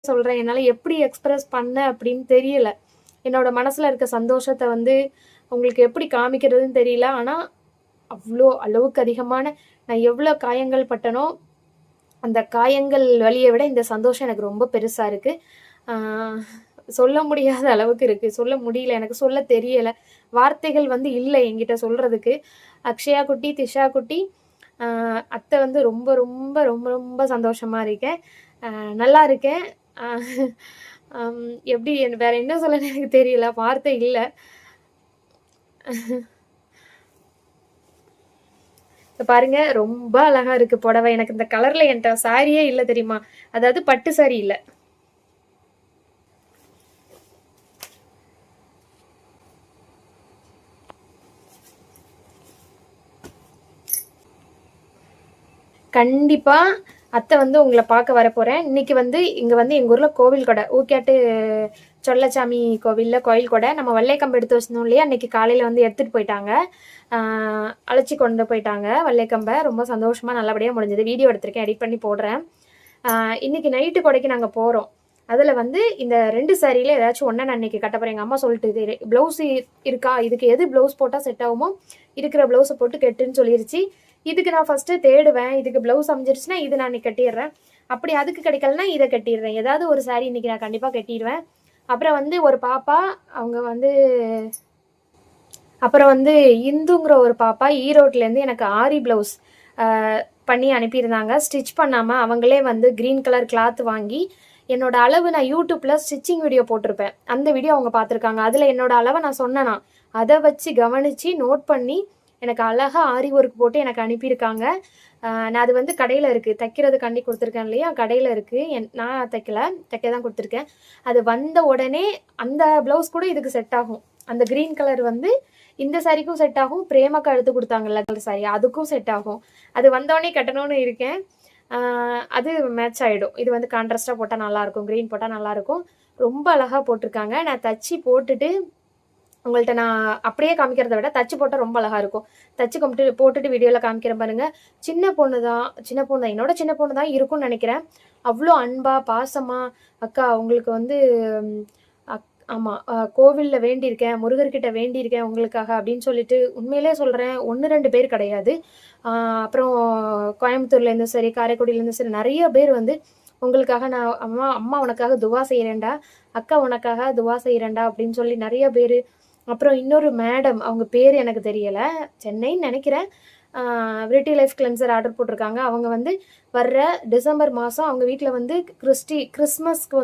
சொல்கிறேன், என்னால் எப்படி எக்ஸ்ப்ரெஸ் பண்ண அப்படின்னு தெரியல. என்னோட மனசில் இருக்க சந்தோஷத்தை வந்து உங்களுக்கு எப்படி காமிக்கிறதுன்னு தெரியல. ஆனால் அவ்வளோ அளவுக்கு அதிகமான நான் எவ்வளோ காயங்கள் பட்டனோ அந்த காயங்கள் வலியை விட இந்த சந்தோஷம் எனக்கு ரொம்ப பெருசாக இருக்குது. சொல்ல முடியாத அளவுக்கு இருக்குது. சொல்ல முடியல, எனக்கு சொல்ல தெரியலை. வார்த்தைகள் வந்து இல்லை என்கிட்ட சொல்கிறதுக்கு. அக்ஷயா குட்டி, திஷா குட்டி, அத்தை வந்து ரொம்ப ரொம்ப ரொம்ப ரொம்ப சந்தோஷமாக இருக்கேன். நல்லா இருக்கேன். எப்படி வேற என்ன சொல்லன்னு எனக்கு தெரியல, வார்த்தை இல்லை. பாருங்க, ரொம்ப அழகா இருக்கு புடவை. எனக்கு இந்த கலர்ல என்கிட்ட சாரியே இல்லை தெரியுமா, அதாவது பட்டு சாரி இல்லை. கண்டிப்பா அத்தை வந்து உங்களை பார்க்க வர போறேன். இன்னைக்கு வந்து இங்க வந்து எங்க ஊர்ல கோவில் கொடை, ஊக்கியாட்டு சொல்லச்சாமி கோவில்ல கோயில் கொடை. நம்ம வல்லைக்கம்பு எடுத்து வச்சிருந்தோம் இல்லையா, அன்னைக்கு காலையில வந்து எடுத்துட்டு போயிட்டாங்க. அழைச்சி கொண்டு போயிட்டாங்க வல்லைக்கம்பை. ரொம்ப சந்தோஷமா நல்லபடியா முடிஞ்சது. வீடியோ எடுத்திருக்கேன், எடிட் பண்ணி போடுறேன். இன்னைக்கு நைட்டு கொடைக்கு நாங்கள் போகிறோம். அதில் வந்து இந்த 2 சாரியில் ஏதாச்சும் ஒன்றை நான் இன்னைக்கு கட்ட போகிறேன். எங்கள் அம்மா சொல்லிட்டு, ப்ளவுஸ் இருக்கா, இதுக்கு எது ப்ளவுஸ் போட்டால் செட் ஆகுமோ இருக்கிற ப்ளவுஸை போட்டு கெட்டுன்னு சொல்லிருச்சு. இதுக்கு நான் ஃபஸ்ட்டு தேடுவேன், இதுக்கு ப்ளவுஸ் அமைஞ்சிருச்சுன்னா இது நான் இன்னைக்கு கட்டிடுறேன். அப்படி அதுக்கு கிடைக்கலனா இதை கட்டிடுறேன். ஏதாவது ஒரு சாரி இன்னைக்கு நான் கண்டிப்பாக கட்டிடுவேன். அப்புறம் வந்து ஒரு பாப்பா, அவங்க வந்து அப்புறம் வந்து இந்துங்கிற ஒரு பாப்பா ஈரோட்லேருந்து எனக்கு ஆரி ப்ளவுஸ் பண்ணி அனுப்பியிருந்தாங்க. ஸ்டிச் பண்ணாமல் அவங்களே வந்து க்ரீன் கலர் கிளாத் வாங்கி என்னோட அளவு, நான் யூடியூப்பில் ஸ்டிச்சிங் வீடியோ போட்டிருப்பேன், அந்த வீடியோ அவங்க பார்த்துருக்காங்க. அதில் என்னோட அளவை நான் சொன்னேன்னா அதை வச்சு கவனித்து நோட் பண்ணி எனக்கு அழகாக ஆரி ஒர்க் போட்டு எனக்கு அனுப்பியிருக்காங்க. நான் அது வந்து கடையில் இருக்குது, தைக்கிறது கண்டி கொடுத்துருக்கேன் இல்லையா, கடையில் இருக்குது. நான் தைக்க தான் கொடுத்துருக்கேன். அது வந்த உடனே அந்த ப்ளவுஸ் கூட இதுக்கு செட் ஆகும். அந்த க்ரீன் கலர் வந்து இந்த சாரிக்கும் செட் ஆகும். பிரேமாக்கா எடுத்து கொடுத்தாங்கல்ல கலர் சாரி, அதுக்கும் செட் ஆகும். அது வந்தோடனே கட்டணும்னு இருக்கேன். அது மேட்ச் ஆகிடும். இது வந்து கான்ட்ராஸ்டாக போட்டால் நல்லாயிருக்கும், க்ரீன் போட்டால் நல்லாயிருக்கும். ரொம்ப அழகாக போட்டிருக்காங்க. நான் தச்சு போட்டுட்டு உங்கள்கிட்ட நான் அப்படியே காமிக்கிறத விட தச்சு போட்டால் ரொம்ப அழகாக இருக்கும். தச்சு போட்டுட்டு வீடியோவில் காமிக்கிறேன் பாருங்கள். சின்ன பொண்ணு தான், என்னோட சின்ன பொண்ணு தான் இருக்கும்னு நினைக்கிறேன். அவ்வளோ அன்பாக பாசமாக, அக்கா உங்களுக்கு வந்து ஆமாம் கோவிலில் வேண்டியிருக்கேன், முருகர்கிட்ட வேண்டியிருக்கேன் உங்களுக்காக அப்படின்னு சொல்லிட்டு, உண்மையிலே சொல்கிறேன், 1-2 பேர் கிடையாது. அப்புறம் கோயம்புத்தூர்லேருந்தும் சரி, காரைக்குடியிலேருந்தும் சரி, நிறைய பேர் வந்து உங்களுக்காக நான் அம்மா உனக்காக துவா செய்கிறேன்டா, அக்கா உனக்காக துவா செய்கிறேன்டா அப்படின்னு சொல்லி நிறைய பேர். அப்புறம் இன்னொரு மேடம், அவங்க பேர் எனக்கு தெரியலை, சென்னைன்னு நினைக்கிறேன், விரிட்டி லைஃப் கிளென்சர் ஆர்டர் போட்டிருக்காங்க. அவங்க வந்து வர்ற டிசம்பர் மாதம் அவங்க வீட்டில் வந்து கிறிஸ்மஸ்க்கு